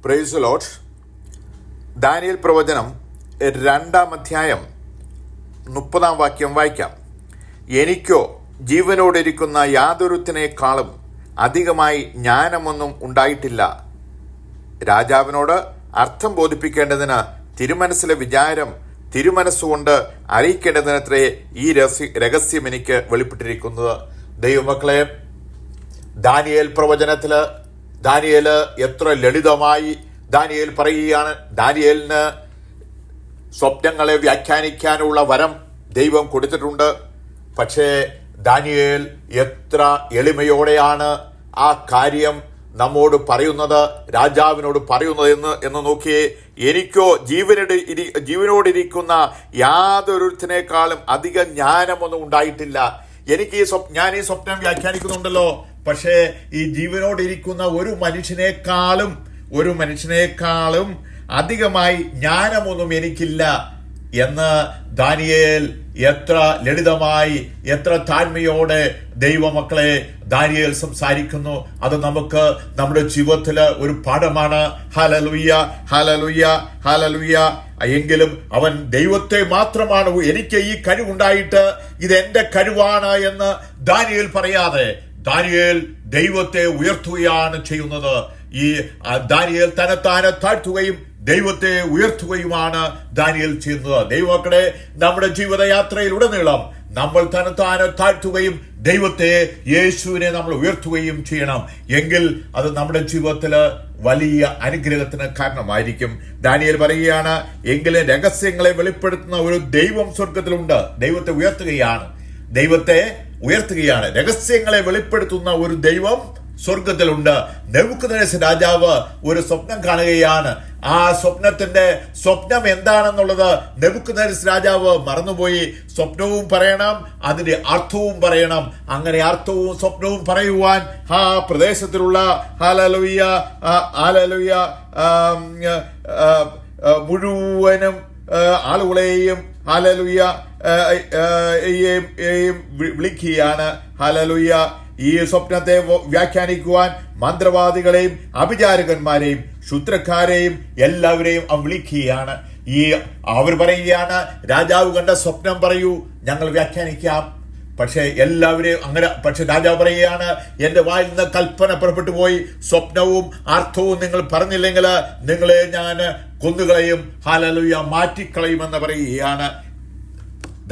Praise the Lord. Daniel പ്രവചനം 2-ാം അധ്യായം 30-ാം വാക്യം വായിക്കാം. എനിക്കോ ജീവനോടിരിക്കുന്ന യാതൊരുത്തിനേക്കാളും അധികമായി ജ്ഞാനമൊന്നും ഉണ്ടായിട്ടില്ല. രാജാവിനോട് അർത്ഥം ബോധിപ്പിക്കേണ്ടതിന് തിരുമനസ്സിലെ വിചാരം തിരുമനസ്സുകൊണ്ട് അറിയിക്കേണ്ടതിനത്രേ ഈ രഹസ്യം എനിക്ക് വെളിപ്പെട്ടിരിക്കുന്നത്. ദൈവമക്കളെ, ദാനിയേൽ പ്രവചനത്തില് ദാനിയേൽ എത്ര ലളിതമായി ദാനിയേൽ പറയുകയാണ്. ദാനിയേലിന് സ്വപ്നങ്ങളെ വ്യാഖ്യാനിക്കാനുള്ള വരം ദൈവം കൊടുത്തിട്ടുണ്ട്. പക്ഷേ ദാനിയേൽ എത്ര എളിമയോടെയാണ് ആ കാര്യം നമ്മോട് പറയുന്നത്, രാജാവിനോട് പറയുന്നത് എന്ന് നോക്കിയേ. എനിക്കോ ജീവനോടിരിക്കുന്ന യാതൊരുത്തിനേക്കാളും അധികം ജ്ഞാനമൊന്നും ഉണ്ടായിട്ടില്ല. ഞാൻ ഈ സ്വപ്നം വ്യാഖ്യാനിക്കുന്നുണ്ടല്ലോ, പക്ഷേ ഈ ജീവനോടിരിക്കുന്ന ഒരു മനുഷ്യനേക്കാളും അധികമായി ജ്ഞാനമൊന്നും എനിക്കില്ല എന്ന് ദാനിയേൽ എത്ര ലളിതമായി, എത്ര താഴ്മയോടെ ദൈവമക്കളെ ദാനിയേൽ സംസാരിക്കുന്നു. അത് നമുക്ക് നമ്മുടെ ജീവിതത്തില് ഒരു പാഠമാണ്. Hallelujah, hallelujah, hallelujah. എങ്കിലും അവൻ ദൈവത്തെ മാത്രമാണ്, എനിക്ക് ഈ കഴിവുണ്ടായിട്ട് ഇതെന്റെ കഴിവാണ് എന്ന് ദാനിയേൽ പറയാതെ ദാനിയേൽ ദൈവത്തെ ഉയർത്തുകയാണ് ചെയ്യുന്നത്. ഈ ദാനിയേൽ തന്നെത്താനെ താഴ്ത്തുകയും ദൈവത്തെ ഉയർത്തുകയുമാണ് ദാനിയേൽ ചെയ്യുന്നത്. ദൈവമക്കളെ, നമ്മുടെ ജീവിതയാത്രയിലുടനീളം നമ്മൾ തന്നെത്താനെ താഴ്ത്തുകയും ദൈവത്തെ, യേശുവിനെ നമ്മൾ ഉയർത്തുകയും ചെയ്യണം. എങ്കിൽ അത് നമ്മുടെ ജീവിതത്തില് വലിയ അനുഗ്രഹത്തിന് കാരണമായിരിക്കും. ദാനിയേൽ പറയുകയാണ്, എങ്കിലും രഹസ്യങ്ങളെ വെളിപ്പെടുത്തുന്ന ഒരു ദൈവം സ്വർഗത്തിലുണ്ട്. ദൈവത്തെ ഉയർത്തുകയാണ്. രഹസ്യങ്ങളെ വെളിപ്പെടുത്തുന്ന ഒരു ദൈവം സ്വർഗത്തിലുണ്ട്. നെബൂഖദ്നേസർ രാജാവ് ഒരു സ്വപ്നം കാണുകയാണ്. ആ സ്വപ്നം എന്താണെന്നുള്ളത് നെബൂഖദ്നേസർ രാജാവ് മറന്നുപോയി. സ്വപ്നവും പറയണം, അതിന്റെ അർത്ഥവും പറയണം. അങ്ങനെ അർത്ഥവും സ്വപ്നവും പറയുവാൻ ആ പ്രദേശത്തിലുള്ള മുഴുവനും ആളുകളെയും വിളിക്കുകയാണ്. ഹല്ലേലൂയ. ഈ സ്വപ്നത്തെ വ്യാഖ്യാനിക്കുവാൻ മന്ത്രവാദികളെയും അഭിചാരകന്മാരെയും ക്ഷുദ്രക്കാരെയും എല്ലാവരെയും വിളിക്കുകയാണ്. അവർ പറയുകയാണ്, രാജാവ് കണ്ട സ്വപ്നം പറയൂ, ഞങ്ങൾ വ്യാഖ്യാനിക്കാം. പക്ഷെ രാജാവ് പറയുകയാണ്, എന്റെ വായിൽ നിന്ന് കൽപ്പന പുറപ്പെട്ടു പോയി, സ്വപ്നവും അർത്ഥവും നിങ്ങൾ പറഞ്ഞില്ലെങ്കിൽ നിങ്ങളെ ഞാൻ കൊന്നുകളയും, ഹല്ലേലൂയ, മാറ്റിക്കളയുമെന്ന് പറയുകയാണ്.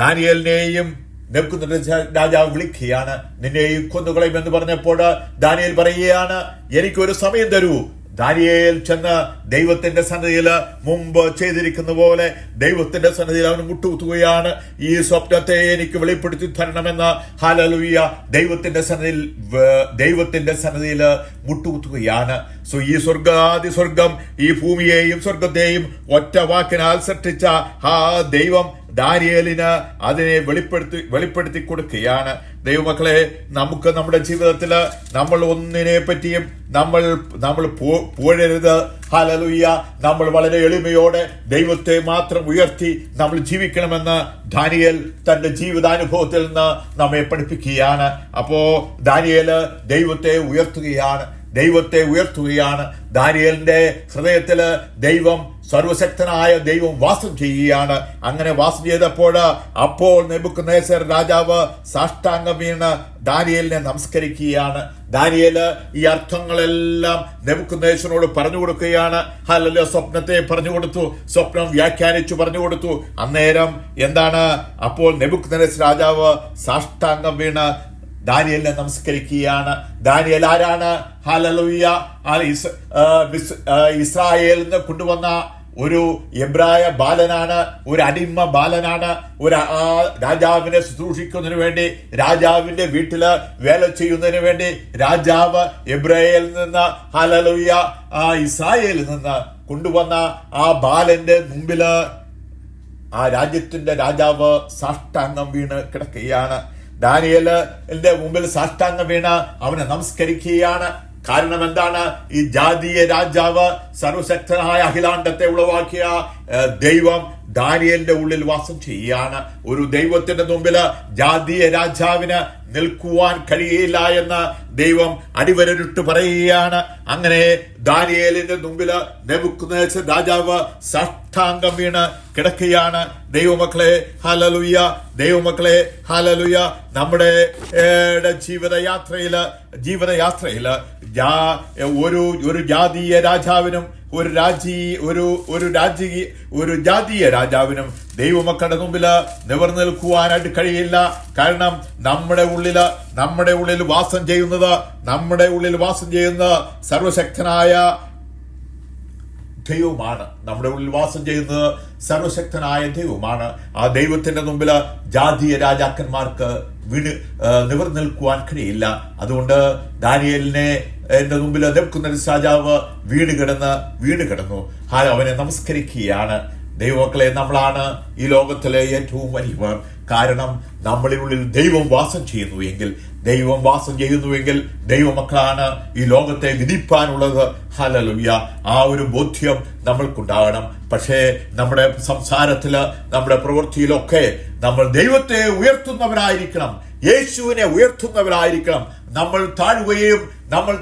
ദാനിയേലിനെയും നെബൂഖദ്നേസർ രാജാവ് വിളിക്കുകയാണ്, നിന്നെയും കൊന്നുകളയും എന്ന് പറഞ്ഞപ്പോൾ ദാനിയേൽ പറയുകയാണ്, എനിക്കൊരു സമയം തരൂ. ദാനിയേൽ ചെന്ന് ദൈവത്തിന്റെ സന്നിധിയിൽ മുമ്പ് ചെയ്തിരിക്കുന്ന പോലെ ദൈവത്തിന്റെ സന്നിധിയിൽ അവൻ മുട്ടുകുത്തുകയാണ്. ഈ സ്വപ്നത്തെ എനിക്ക് വെളിപ്പെടുത്തി തരണമെന്ന് ഹല്ലേലൂയ ദൈവത്തിന്റെ സന്നിധിയിൽ മുട്ടുകുത്തുകയാണ്. ഈ സ്വർഗം ഈ ഭൂമിയെയും സ്വർഗത്തെയും ഒറ്റ വാക്കിനാൽ സൃഷ്ടിച്ച ആ ദൈവം ദാനിയേലിന് അതിനെ വെളിപ്പെടുത്തി കൊടുക്കുകയാണ്. ദൈവമക്കളെ, നമുക്ക് നമ്മുടെ ജീവിതത്തില് നമ്മൾ ഒന്നിനെ പറ്റിയും നമ്മൾ പോഴരുത്. ഹല്ലേലൂയ. നമ്മൾ വളരെ എളിമയോടെ ദൈവത്തെ മാത്രം ഉയർത്തി നമ്മൾ ജീവിക്കണമെന്ന് ദാനിയേൽ തന്റെ ജീവിതാനുഭവത്തിൽ നിന്ന് നമ്മെ പഠിപ്പിക്കുകയാണ്. അപ്പോ ദാനിയേല് ദൈവത്തെ ഉയർത്തുകയാണ്. ദാനിയേലിന്റെ ഹൃദയത്തില് സർവശക്തനായ ദൈവം വാസം ചെയ്യുകയാണ്. അങ്ങനെ വാസം ചെയ്തപ്പോൾ നെബൂഖദ്നേസർ രാജാവ് സാഷ്ടാംഗം വീണ് ദാനിയേലിനെ നമസ്കരിക്കുകയാണ്. ദാനിയേല് ഈ അർത്ഥങ്ങളെല്ലാം നെബൂഖദ്നേസറിനോട് പറഞ്ഞു കൊടുക്കുകയാണ്. ഹല്ലേലൂയ. സ്വപ്നത്തെ പറഞ്ഞു കൊടുത്തു, സ്വപ്നം വ്യാഖ്യാനിച്ചു പറഞ്ഞു കൊടുത്തു. അന്നേരം എന്താണ്? അപ്പോൾ നെബൂഖദ്നേസർ രാജാവ് സാഷ്ടാംഗം വീണ് ദാനിയേലിനെ നമസ്കരിക്കുകയാണ്. ദാനിയേൽ ആരാണ്? ഹല്ലേലൂയ. ഇസ്രായേലിൽ നിന്ന് കൊണ്ടുവന്ന ഒരു എബ്രായ ബാലനാണ്, ഒരു അടിമ ബാലനാണ്. രാജാവിനെ ശുശ്രൂഷിക്കുന്നതിന് വേണ്ടി, രാജാവിന്റെ വീട്ടില് വേല ചെയ്യുന്നതിന് വേണ്ടി രാജാവ് എബ്രായയിൽ നിന്ന് ഹല്ലേലൂയ ഇസ്രായേലിൽ നിന്ന് കൊണ്ടുവന്ന ആ ബാലന്റെ മുമ്പില് ആ രാജ്യത്തിന്റെ രാജാവ് സാഷ്ടാംഗം വീണ് കിടക്കുകയാണ്. ദാനിയേലിന്റെ മുമ്പിൽ സാഷ്ടാംഗം വീണ് അവനെ നമസ്കരിക്കുകയാണ്. കാരണം എന്താണ്? ഈ ജാതീയ രാജാവ്, സർവശക്തനായ അഖിലാണ്ടത്തെ ഉളവാക്കിയ ദൈവം ദാനിയേലിന്റെ ഉള്ളിൽ വാസം ചെയ്യുകയാണ്. ഒരു ദൈവത്തിന്റെ മുമ്പില് ജാതീയ രാജാവിന് നിൽക്കുവാൻ കഴിയില്ല എന്ന് ദൈവം അടിവരയിട്ട് പറയുകയാണ്. അങ്ങനെ ദാനിയേലിന്റെ മുമ്പില് നെബൂഖദ്നേസർ രാജാവ് സാഷ്ടാംഗം വീണ് കിടക്കുകയാണ്. ദൈവമക്കളെ ഹല്ലേലൂയ, ദൈവമക്കളെ ഹല്ലേലൂയ. നമ്മുടെ ജീവിതയാത്രയില് ഒരു ജാതീയ രാജാവിനും ഒരു ജാതീയ രാജാവിനും ദൈവമക്കളുടെ മുമ്പിൽ നിവർന്നു നിൽക്കുവാനായിട്ട് കഴിയില്ല. കാരണം നമ്മുടെ ഉള്ളിൽ വാസം ചെയ്യുന്ന സർവശക്തനായ ദൈവമാണ്. നമ്മുടെ ഉള്ളിൽ വാസം ചെയ്യുന്നത് സർവശക്തനായ ദൈവമാണ്. ആ ദൈവത്തിന്റെ മുമ്പിൽ ജാതീയ രാജാക്കന്മാർക്ക് നിവർന്നു നിൽക്കുവാൻ കഴിയില്ല. അതുകൊണ്ട് ദാനിയേലിനെ എന്റെ മുമ്പിൽ നെബൂഖദ്നേസർ രാജാവ് വീട് കിടന്നു. അവനെ നമസ്കരിക്കുകയാണ്. ദൈവമക്കളെ, നമ്മളാണ് ഈ ലോകത്തിലെ ഏറ്റവും വലിയവർ. കാരണം നമ്മളിനുള്ളിൽ ദൈവം വാസം ചെയ്യുന്നുവെങ്കിൽ ദൈവമക്കളാണ് ഈ ലോകത്തെ വിധിപ്പാനുള്ളത്. ഹല്ലേലൂയ. ആ ഒരു ബോധ്യം നമ്മൾക്കുണ്ടാകണം. പക്ഷേ നമ്മുടെ സംസാരത്തില്, നമ്മുടെ പ്രവൃത്തിയിലൊക്കെ നമ്മൾ ദൈവത്തെ ഉയർത്തുന്നവരായിരിക്കണം, യേശുവിനെ ഉയർത്തുന്നവരായിരിക്കണം. നമ്മൾ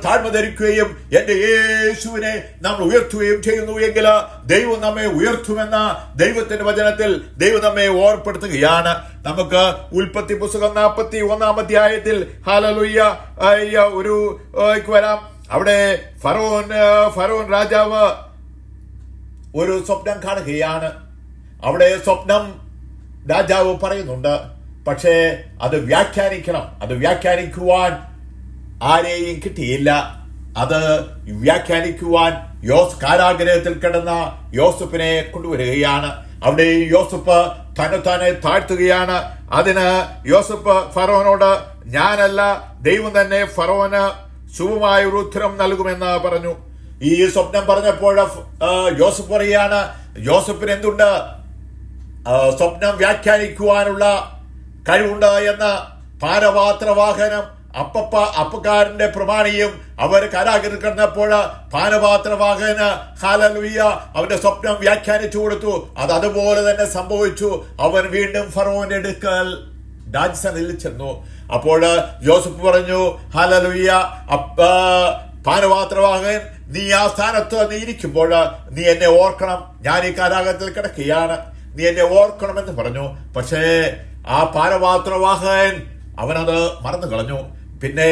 താഴ്മ ധരിക്കുകയും എന്റെ യേശുവിനെ നമ്മൾ ഉയർത്തുകയും ചെയ്യുന്നു എങ്കിൽ ദൈവം നമ്മെ ഉയർത്തുമെന്ന ദൈവത്തിന്റെ വചനത്തിൽ ദൈവം നമ്മെ ഓർപ്പെടുത്തുകയാണ്. നമുക്ക് ഉൽപ്പത്തി പുസ്തകം 41 അധ്യായത്തിൽ ഹല്ലേലൂയ ഒരു വരാം. അവിടെ ഫറവോൻ രാജാവ് ഒരു സ്വപ്നം കാണുകയാണ്. അവിടെ സ്വപ്നം രാജാവ് പറയുന്നുണ്ട്. പക്ഷേ അത് വ്യാഖ്യാനിക്കുവാൻ ആരെയും കിട്ടിയില്ല. അത് വ്യാഖ്യാനിക്കുവാൻ കാരാഗ്രഹത്തിൽ കിടന്ന യോസഫിനെ കൊണ്ടുവരികയാണ്. അവിടെ യോസഫ് തന്നെ താഴ്ത്തുകയാണ്. അതിന് യോസഫ് ഫറവോനോട്, ഞാനല്ല, ദൈവം തന്നെ ഫറവോന് ശുഭമായ ഒരു ഉത്തരം നൽകുമെന്ന് പറഞ്ഞു. ഈ സ്വപ്നം പറഞ്ഞപ്പോൾ യോസഫ് പറയാണ്, യോസഫിന് എന്തുണ്ട്? സ്വപ്നം വ്യാഖ്യാനിക്കുവാനുള്ള കഴിവുണ്ട് എന്ന് പാനപാത്രവാഹനം അപ്പക്കാരന്റെ പ്രമാണിയും അവർ കാരാഗ്രഹത്തിൽ കിടന്നപ്പോൾ പാനപാത്രവാഹന് ഹല്ലേലൂയ അവന്റെ സ്വപ്നം വ്യാഖ്യാനിച്ചു കൊടുത്തു. അതുപോലെ തന്നെ സംഭവിച്ചു. അവൻ വീണ്ടും ഫറവോന്റെ അടുക്കൽ രാജസഭയിൽ ചെന്നു. അപ്പോൾ യോസഫ് പറഞ്ഞു, ഹല്ലേലൂയ, പാനപാത്രവാഹൻ, നീ ആ സ്ഥാനത്ത് നീ ഇരിക്കുമ്പോൾ നീ എന്നെ ഓർക്കണം. ഞാൻ ഈ കാരാഗ്രഹത്തിൽ കിടക്കുകയാണ്, നീ എന്നെ ഓർക്കണമെന്ന് പറഞ്ഞു. പക്ഷേ ആ പാനപാത്രവാഹൻ അവനത് മറന്നു കളഞ്ഞു. പിന്നെ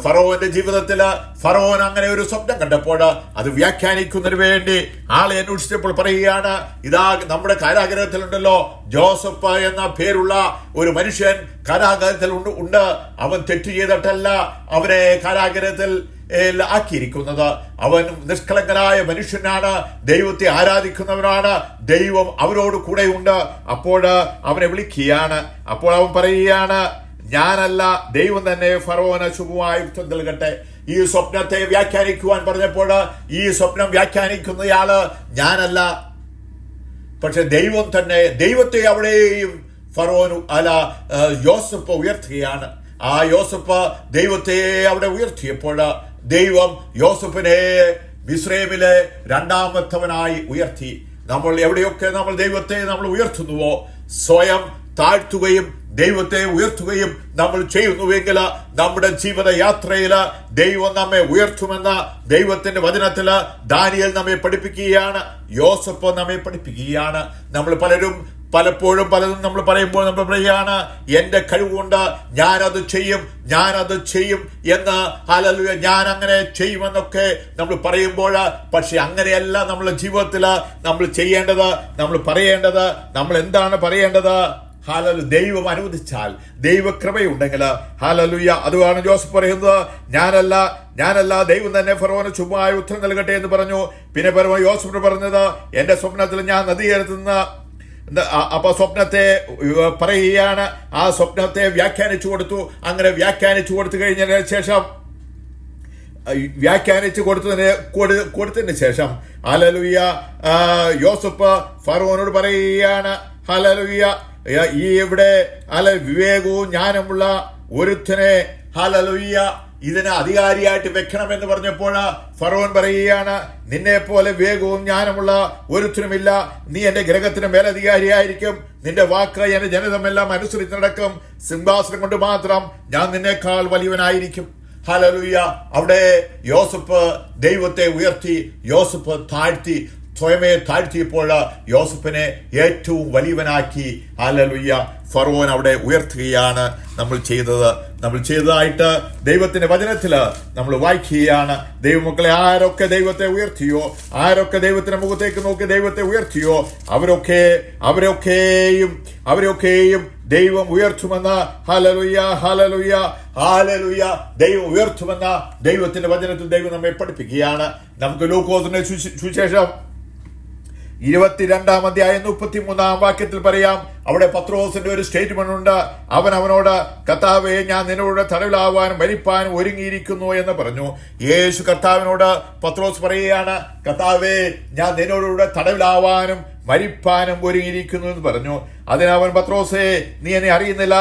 ഫറവോന്റെ ജീവിതത്തില് ഫറവോൻ അങ്ങനെ ഒരു സ്വപ്നം കണ്ടപ്പോൾ അത് വ്യാഖ്യാനിക്കുന്നതിന് വേണ്ടി ആളെ അന്വേഷിച്ചപ്പോൾ പറയുകയാണ്, ഇതാ നമ്മുടെ കാരാഗ്രഹത്തിലുണ്ടല്ലോ ജോസഫ് എന്ന പേരുള്ള ഒരു മനുഷ്യൻ കാരാഗ്രഹത്തിൽ ഉണ്ട്. അവൻ തെറ്റ് ചെയ്തിട്ടല്ല അവനെ കാരാഗ്രഹത്തിൽ ആക്കിയിരിക്കുന്നത്. അവൻ നിഷ്കളങ്കനായ മനുഷ്യനാണ്, ദൈവത്തെ ആരാധിക്കുന്നവനാണ്, ദൈവം അവരോട് കൂടെയുണ്ട്. അപ്പോൾ അവനെ വിളിക്കുകയാണ്. അപ്പോൾ അവൻ പറയുകയാണ്, ഞാനല്ല, ദൈവം തന്നെ ഫറവോന് ശുഭമായ ഉത്തരം നൽകട്ടെ. ഈ സ്വപ്നത്തെ വ്യാഖ്യാനിക്കുവാൻ പറഞ്ഞപ്പോൾ ഈ സ്വപ്നം വ്യാഖ്യാനിക്കുന്നയാള് ഞാനല്ല, പക്ഷെ ദൈവം തന്നെ. ദൈവത്തെ അവിടെയും ഫറവോന് യോസഫ് ഉയർത്തുകയാണ്. ആ യോസഫ് ദൈവത്തെ അവിടെ ഉയർത്തിയപ്പോൾ ദൈവം യോസഫിനെ മിസ്രൈമിലെ രണ്ടാമത്തവനായി ഉയർത്തി. നമ്മൾ എവിടെയൊക്കെ നമ്മൾ ദൈവത്തെ നമ്മൾ ഉയർത്തുന്നുവോ, സ്വയം താഴ്ത്തുകയും ദൈവത്തെ ഉയർത്തുകയും നമ്മൾ ചെയ്യുന്നുവെങ്കിൽ നമ്മുടെ ജീവിതയാത്രയിൽ ദൈവം നമ്മെ ഉയർത്തുമെന്ന ദൈവത്തിന്റെ വചനത്തില് ദാനിയേൽ നമ്മെ പഠിപ്പിക്കുകയാണ്, യോസഫ് നമ്മെ പഠിപ്പിക്കുകയാണ്. നമ്മൾ പലപ്പോഴും പലതും നമ്മൾ പറയുമ്പോൾ നമ്മൾ പറയുകയാണ്, എന്റെ കഴിവുകൊണ്ട് ഞാനത് ചെയ്യും എന്ന്, ഹല്ലേലൂയ, ഞാൻ അങ്ങനെ ചെയ്യുമെന്നൊക്കെ നമ്മൾ പറയുമ്പോൾ, പക്ഷെ അങ്ങനെയല്ല നമ്മുടെ ജീവിതത്തിൽ നമ്മൾ ചെയ്യേണ്ടത്, നമ്മൾ പറയേണ്ടത്. നമ്മൾ എന്താണ് പറയേണ്ടത്? ഹല്ലേലൂയ, ദൈവം അനുവദിച്ചാൽ, ദൈവകൃപയുണ്ടെങ്കിൽ, ഹല്ലേലൂയ. അതുമാണ് ജോസഫ് പറയുന്നത്, ഞാനല്ല, ദൈവം തന്നെ ഫറവോന് ശുഭമായ ഉത്തരം നൽകട്ടെ എന്ന് പറഞ്ഞു. പിന്നെ യോസഫ് പറഞ്ഞത്, എന്റെ സ്വപ്നത്തിൽ ഞാൻ നദീതീരത്തുനിന്ന്, അപ്പൊ സ്വപ്നത്തെ പറയുകയാണ്. ആ സ്വപ്നത്തെ വ്യാഖ്യാനിച്ചു കൊടുത്തു. അങ്ങനെ വ്യാഖ്യാനിച്ചു കൊടുത്തു കഴിഞ്ഞതിന് ശേഷം കൊടുത്തതിന് ശേഷം ഹല്ലേലൂയ യോസഫ് ഫറവോനോട് പറയുകയാണ്, ഹല്ലേലൂയ, ഈ ഇവിടെ വിവേകവും ജ്ഞാനമുള്ള ഒരുത്തനെ ഹല്ലേലൂയ ഇതിന് അധികാരിയായിട്ട് വെക്കണമെന്ന് പറഞ്ഞപ്പോൾ ഫറവോൻ പറയുകയാണ്, നിന്നെ പോലെ വേഗവും ജ്ഞാനമുള്ള ഒരുത്തനുമില്ല. നീ എന്റെ ഗ്രഹത്തിന് മേലധികാരിയായിരിക്കും. നിന്റെ വാക്ക് എന്റെ ജനതമെല്ലാം അനുസരിച്ച് നടക്കും. സിംഹാസനം കൊണ്ട് മാത്രം ഞാൻ നിന്നേക്കാൾ വലിയവനായിരിക്കും. ഹല്ലേലൂയ. അവിടെ യോസഫ് ദൈവത്തെ ഉയർത്തി, യോസഫ് താഴ്ത്തി, സ്വയമേ താഴ്ത്തിയപ്പോൾ യോസഫിനെ ഏറ്റവും വലിയവനാക്കി. ഹല്ലേലൂയ. ഫറവോൻ അവിടെ ഉയർത്തുകയാണ് നമ്മൾ ചെയ്തതായിട്ട് ദൈവത്തിന്റെ വചനത്തില് നമ്മൾ വായിക്കുകയാണ്. ദൈവമക്കളെ, ആരൊക്കെ ദൈവത്തെ ഉയർത്തിയോ, ആരൊക്കെ ദൈവത്തിന്റെ മുഖത്തേക്ക് നോക്കി ദൈവത്തെ ഉയർത്തിയോ, അവരൊക്കെയും ദൈവം ഉയർത്തുമെന്ന്. Hallelujah, hallelujah, hallelujah. ദൈവം ഉയർത്തുമെന്ന ദൈവത്തിന്റെ വചനത്തിൽ ദൈവം നമ്മെ പഠിപ്പിക്കുകയാണ്. നമുക്ക് ലൂക്കോസിന്റെ സുവിശേഷം 22-ാം അധ്യായം 33-ാം വാക്യത്തിൽ പറയാം. അവിടെ പത്രോസിന്റെ ഒരു സ്റ്റേറ്റ്മെന്റ് ഉണ്ട്. അവനോട്, കർത്താവേ, ഞാൻ നിന്നോട് തടവിലാവാനും മരിപ്പാനും ഒരുങ്ങിയിരിക്കുന്നു എന്ന് പറഞ്ഞു. യേശു കർത്താവിനോട് പത്രോസ് പറയുകയാണ്, കർത്താവേ, ഞാൻ നിന്നോടുകൂടെ തടവിലാവാനും മരിപ്പാനും ഒരുങ്ങിയിരിക്കുന്നു എന്ന് പറഞ്ഞു. അതിനവൻ, പത്രോസേ, നീ എന്നെ അറിയുന്നില്ല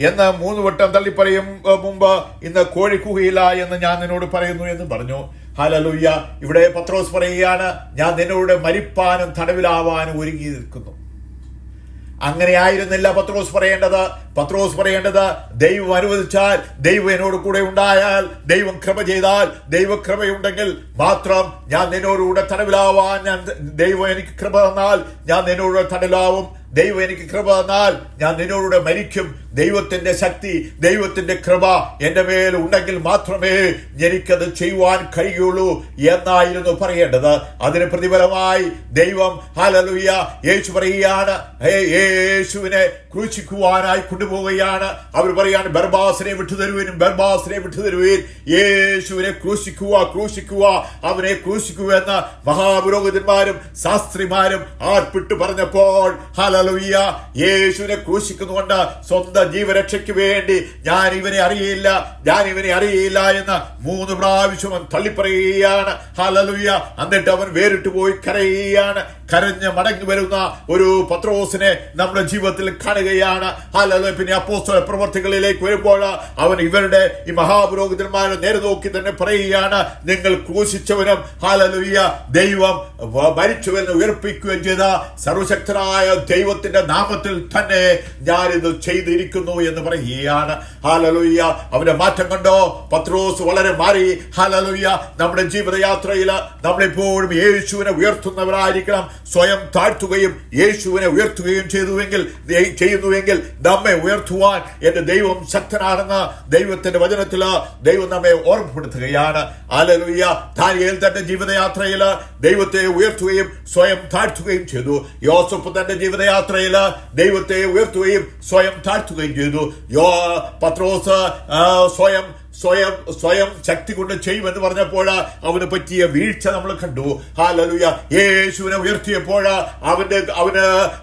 എന്ന് 3 വട്ടം തള്ളിപ്പറയും മുമ്പ് ഇന്ന് കോഴി കൂകയില്ല എന്ന് ഞാൻ നിന്നോട് പറയുന്നു എന്ന് പറഞ്ഞു. ഹല്ലേലൂയ. ഇവിടെ പത്രോസ് പറയുകയാണ്, ഞാൻ നിന്നോട് മരിപ്പാനും തടവിലാവാനും ഒരുങ്ങി നിൽക്കുന്നു. അങ്ങനെ ആയിരുന്നില്ല പത്രോസ് പറയേണ്ടത്. ദൈവം അനുവദിച്ചാൽ, ദൈവം എന്നോട് കൂടെ ഉണ്ടായാൽ, ദൈവം കൃപ ചെയ്താൽ, ദൈവകൃപയുണ്ടെങ്കിൽ മാത്രം ഞാൻ നിന്നോടുകൂടെ തടവിലാവാൻ, ദൈവം എനിക്ക് കൃപ തന്നാൽ ഞാൻ നിന്നോട് തടവിലാവും. ദൈവം എനിക്ക് കൃപ തന്നാൽ ഞാൻ നിന്നോട് മരിക്കും. ദൈവത്തിന്റെ ശക്തി, ദൈവത്തിന്റെ കൃപ എന്റെ മേൽ ഉണ്ടെങ്കിൽ മാത്രമേ എനിക്കത് ചെയ്യുവാൻ കഴിയുള്ളൂ എന്നായിരുന്നു പറയേണ്ടത്. അതിന് പ്രതിഫലമായി ദൈവം, ഹല്ലേലൂയ, യേശു പറയുകയാണ്, യേശുവിനെ ക്രൂശിക്കുവാനായി കൊണ്ടുപോവുകയാണ്. അവർ പറയാണ്, ബർബാസിനെ വിട്ടുതരുവീൻ, യേശുവിനെ ക്രൂശിക്കുക, അവനെ ക്രൂശിക്കുക എന്ന് മഹാപുരോഹിതന്മാരും ശാസ്ത്രിമാരും ആർപ്പിട്ട് പറഞ്ഞപ്പോൾ, ഹല്ലേലൂയ, യേശുവിനെ ക്രൂശിക്കുന്നുകൊണ്ട് സ്വന്തം ജീവരക്ഷയ്ക്ക് വേണ്ടി ഞാൻ ഇവനെ അറിയില്ല എന്ന് 3 പ്രാവശ്യം തള്ളിപ്പറയുകയാണ്. ഹല്ലേലൂയ. എന്നിട്ട് അവൻ വേറിട്ട് പോയി കരയുകയാണ്. കരഞ്ഞ് മടങ്ങി വരുന്ന ഒരു പത്രോസിനെ നമ്മുടെ ജീവിതത്തിൽ കാണുകയാണ്. ഹല്ലേലൂയ. പിന്നെ അപ്പോസ്തല പ്രവർത്തികളിലേക്ക് വരുമ്പോൾ അവൻ ഇവരുടെ ഈ മഹാപുരോഹിതന്മാരെ നേരെ നോക്കി തന്നെ പറയുകയാണ്, നിങ്ങൾ ക്രൂശിച്ചവനും, ഹല്ലേലൂയ, ദൈവം മരിച്ചവനെ ഉയർപ്പിക്കുകയും ചെയ്ത സർവശക്തനായ ദൈവത്തിന്റെ നാമത്തിൽ തന്നെ ഞാനിത് ചെയ്തിരിക്കുന്നു എന്ന് പറയുകയാണ്. ഹല്ലേലൂയ. അവന്റെ മാറ്റം കണ്ടോ? പത്രോസ് വളരെ മാറി. ഹല്ലേലൂയ. നമ്മുടെ ജീവിതയാത്രയിൽ നമ്മളെപ്പോഴും യേശുവിനെ ഉയർത്തുന്നവരായിരിക്കണം. സ്വയം താഴ്ത്തുകയും യേശുവിനെ ഉയർത്തുകയും ചെയ്യുന്നുവെങ്കിൽ നമ്മെ ഉയർത്തുവാൻ എന്റെ ദൈവം ശക്തനാണെന്ന് ദൈവത്തിന്റെ വചനത്തിൽ ദൈവം നമ്മെ ഓർമ്മപ്പെടുത്തുകയാണ്. ഹല്ലേലൂയ. ദാനിയേൽ തന്റെ ജീവിതയാത്രയിൽ ദൈവത്തെ ഉയർത്തുകയും സ്വയം താഴ്ത്തുകയും ചെയ്തു. യോസഫ് തന്റെ ജീവിതയാത്രയിൽ ദൈവത്തെ ഉയർത്തുകയും സ്വയം താഴ്ത്തുകയും ചെയ്തു. പത്രോസ് സ്വയം ശക്തി കൊണ്ട് ചെയ്യുമെന്ന് പറഞ്ഞപ്പോൾ അവന് പറ്റിയ വീഴ്ച നമ്മൾ കണ്ടു. ഹല്ലേലൂയ. യേശുവിനെ ഉയർത്തിയപ്പോൾ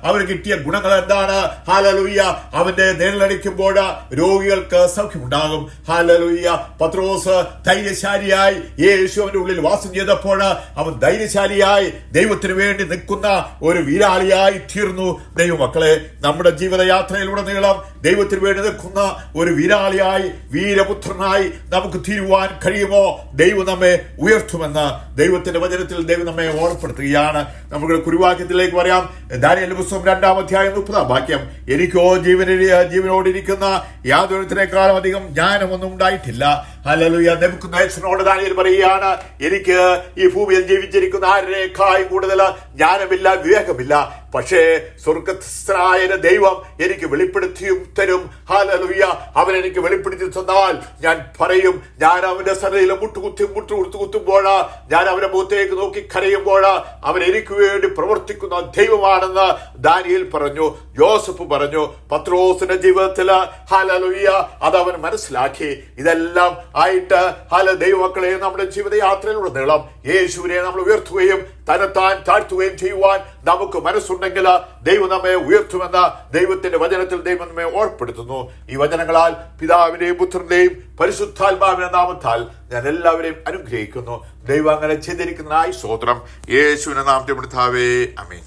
അവന് കിട്ടിയ ഗുണങ്ങൾ എന്താണ്? ഹല്ലേലൂയ. അവന്റെ നിഴലടിക്കുമ്പോൾ രോഗികൾക്ക് സൗഖ്യമുണ്ടാകും. ഹല്ലേലൂയ. പത്രോസ് ധൈര്യശാലിയായി യേശു അവന്റെ ഉള്ളിൽ വാസം ചെയ്തപ്പോൾ അവൻ ധൈര്യശാലിയായി ദൈവത്തിന് വേണ്ടി നിൽക്കുന്ന ഒരു വീരാളിയായി തീർന്നു. ദൈവമക്കളെ, നമ്മുടെ ജീവിതയാത്രയിലൂടെ നീളം ദൈവത്തിന് വേണ്ടി നിൽക്കുന്ന ഒരു വീരാളിയായി, വീരപുത്രനായി നമുക്ക് തീരുവാൻ കഴിയുമോ? ദൈവം നമ്മെ ഉയർത്തുമെന്ന് ദൈവത്തിന്റെ വചനത്തിൽ ദൈവം നമ്മെ ഓർമ്മപ്പെടുത്തുകയാണ്. നമുക്ക് കുരുവാക്യത്തിലേക്ക് പറയാം. ദാനിയേൽ പുസ്തകം 2-ാം അധ്യായം 30-ാം വാക്യം. എനിക്കോ ജീവനോടിരിക്കുന്ന യാതൊരുത്തിനേക്കാളും അധികം ജ്ഞാനമൊന്നും ഉണ്ടായിട്ടില്ല. ഹല്ലേലൂയ. നെബൂഖദ്നേസറിനോട് ദാനിയേൽ പറയുകയാണ്, എനിക്ക് ഈ ഭൂമിയിൽ ജീവിച്ചിരിക്കുന്ന ആരെക്കാളും കൂടുതൽ ജ്ഞാനമില്ല, വിവേകമില്ല. പക്ഷേ സ്വർഗ്ഗസ്ഥനായ ദൈവം എനിക്ക് വെളിപ്പെടുത്തിയും തരും. ഹല്ലേലൂയ. അവൻ എനിക്ക് വെളിപ്പെടുത്തി തന്നാൽ ഞാൻ പറയും. ഞാൻ അവന്റെ സന്നിധിയിൽ മുട്ടുകുത്തുമ്പോൾ, ഞാൻ അവന്റെ മുഖത്തേക്ക് നോക്കി കരയുമ്പോൾ അവൻ എനിക്ക് വേണ്ടി പ്രവർത്തിക്കുന്ന ദൈവമാണെന്ന് ദാനിയേൽ പറഞ്ഞു. യോസഫ് പറഞ്ഞു. പത്രോസിന്റെ ജീവിതത്തിൽ, ഹല്ലേലൂയ, അത് അവൻ മനസ്സിലാക്കി. ഇതെല്ലാം ആയിട്ട് ദൈവമക്കളെ, നമ്മുടെ ജീവിതയാത്രയിലൂടെ നീളം യേശുവിനെ നമ്മൾ ഉയർത്തുകയും തന്നെത്താൻ താഴ്ത്തുകയും ചെയ്യുവാൻ നമുക്ക് മനസ്സുണ്ടെങ്കിൽ ദൈവം നമ്മെ ഉയർത്തുമെന്ന് ദൈവത്തിന്റെ വചനത്തിൽ ദൈവം നമ്മെ ഓർപ്പെടുത്തുന്നു. ഈ വചനങ്ങളാൽ പിതാവിന്റെയും പുത്രന്റെയും പരിശുദ്ധാത്മാവിന്റെ നാമത്താൽ ഞാൻ എല്ലാവരെയും അനുഗ്രഹിക്കുന്നു. ദൈവം അങ്ങനെ ചെയ്തിരിക്കുന്നതായി സ്തോത്രം. യേശുവിന്റെ നാമത്തിൽ ആമേൻ.